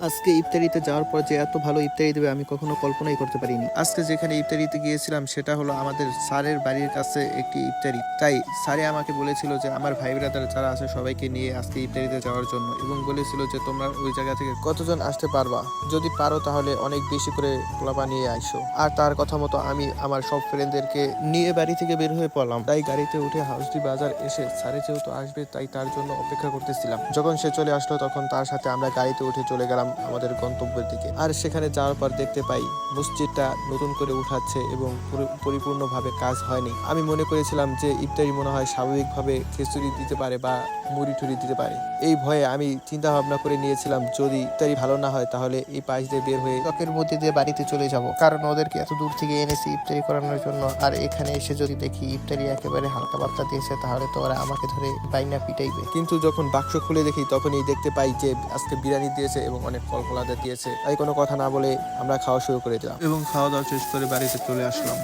আজকে ইফতারিতে যাওয়ার পর যে এত ভালো ইফতারি দেবে আমি কখনো কল্পনাই করতে পারিনি। আজকে যেখানে ইফতারিতে গিয়েছিলাম সেটা হলো আমাদের স্যারের বাড়ির কাছে একটি ইফতারি। তাই স্যারে আমাকে বলেছিল যে আমার ভাই ব্রাদার যারা আছে সবাইকে নিয়ে আজকে ইফতারিতে যাওয়ার জন্য, এবং বলেছিল যে তোমরা ওই জায়গা থেকে কতজন আসতে পারবা, যদি পারো তাহলে অনেক বেশি করে পোলাপা নিয়ে আইসো। আর তার কথা মতো আমি আমার সব ফ্রেন্ডদেরকে নিয়ে বাড়ি থেকে বের হয়ে পড়লাম। তাই গাড়িতে উঠে হাউসডি বাজার এসে স্যারে যেহেতু আসবে তাই তার জন্য অপেক্ষা করতেছিলাম। যখন সে চলে আসলো তখন তার সাথে আমরা গাড়িতে উঠে চলে গেলাম আমাদের গন্তব্যের দিকে। আর সেখানে যাওয়ার পর দেখতে পাই মসজিদটা নতুন করে উঠাচ্ছে এবং পরিপূর্ণভাবে কাজ হয়নি। আমি মনে করেছিলাম যে ইফতারি মনে হয় স্বাভাবিকভাবে খিচুড়ি দিতে পারে বা মুড়ি টুড়ি দিতে পারে। এই ভয়ে আমি চিন্তা ভাবনা করে নিয়েছিলাম যদি ইফতারি ভালো না হয় তাহলে এই পাশ দিয়ে বের হয়ে চকের মধ্যে দিয়ে বাড়িতে চলে যাব, কারণ ওদেরকে এত দূর থেকে এনেছি ইফতারি করানোর জন্য। আর এখানে এসে যদি দেখি ইফতারি একেবারে হালকা পাতলা দিয়েছে তাহলে তো ওরা আমাকে ধরে বাইনা পিটাইবে। কিন্তু যখন বাক্স খুলে দেখি তখনই দেখতে পাই যে আজকে বিরিয়ানি দিয়েছে এবং অনেক ফল ফলাদা দিয়েছে। তাই কোনো কথা না বলে আমরা খাওয়া শুরু করে দিলাম এবং খাওয়া দাওয়া শেষ করে বাড়িতে চলে আসলাম।